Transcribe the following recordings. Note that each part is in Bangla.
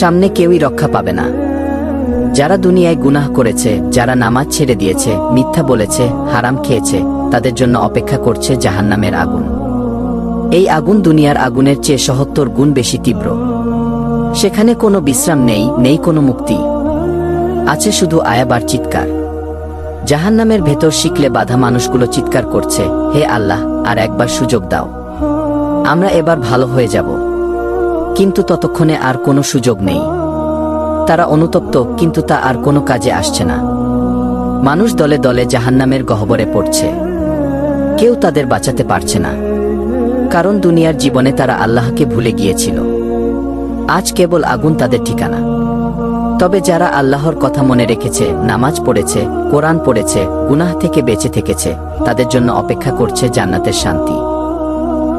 সামনে কেউই রক্ষা পাবে না। যারা দুনিয়ায় গুনাহ করেছে, যারা নামাজ ছেড়ে দিয়েছে, মিথ্যা বলেছে, হারাম খেয়েছে, তাদের জন্য অপেক্ষা করছে জাহান্নামের আগুন। এই আগুন দুনিয়ার আগুনের চেয়ে ৭০ গুণ বেশি তীব্র। সেখানে কোনো বিশ্রাম নেই, নেই কোনো মুক্তি, আছে শুধু আয়াবার চিৎকার। জাহান্নামের ভেতর শিকলে বাঁধা মানুষগুলো চিৎকার করছে, হে আল্লাহ, আর একবার সুযোগ দাও, আমরা এবার ভালো হয়ে যাব। কিন্তু ততক্ষণে আর কোনো সুযোগ নেই। তারা অনুতপ্ত, কিন্তু তা আর কোনো কাজে আসছে না। মানুষ দলে দলে জাহান্নামের গহ্বরে পড়ছে। কেউ তাদের বাঁচাতে পারছে না, কারণ দুনিয়ার জীবনে তারা আল্লাহকে ভুলে গিয়েছিল। আজ কেবল আগুন তাদের ঠিকানা। তবে যারা আল্লাহর কথা মনে রেখেছে, নামাজ পড়েছে, কোরআন পড়েছে, গুনাহ থেকে বেঁচে থেকেছে, তাদের জন্য অপেক্ষা করছে জান্নাতের শান্তি।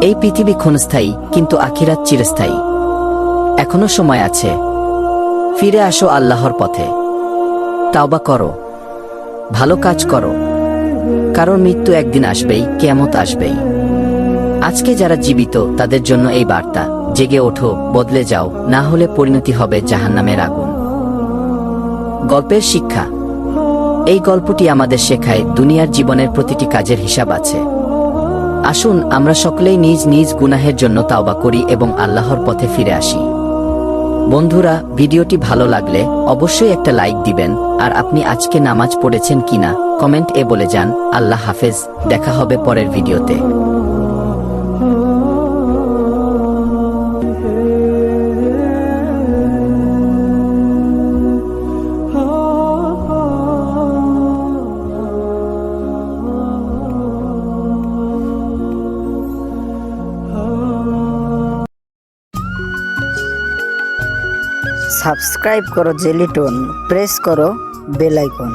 এই পৃথিবী ক্ষণস্থায়ী, কিন্তু আখিরাত চিরস্থায়ী। এখনো সময় আছে। ফিরে আসো আল্লাহর পথে, তাওবা করো, ভালো কাজ করো, কারণ মৃত্যু একদিন আসবেই, কিয়ামত আসবেই। আজকে যারা জীবিত তাদের জন্য এই বার্তা, জেগে ওঠো, বদলে যাও, না হলে পরিণতি হবে জাহান্নামের আগুন। গল্পের শিক্ষা। এই গল্পটি আমাদের শেখায় দুনিয়ার জীবনের প্রতিটি কাজের হিসাব আছে। আসুন আমরা সকলেই নিজ নিজ গুনাহের জন্য তাওবা করি এবং আল্লাহর পথে ফিরে আসি। বন্ধুরা, ভিডিওটি ভালো লাগলে অবশ্যই একটা লাইক দিবেন, আর আপনি আজকে নামাজ পড়েছেন কিনা কমেন্ট এ বলে যান। আল্লাহ হাফেজ, দেখা হবে পরের ভিডিওতে। সাবস্ক্রাইব করো জেলি টোন, প্রেস করো বেল আইকন।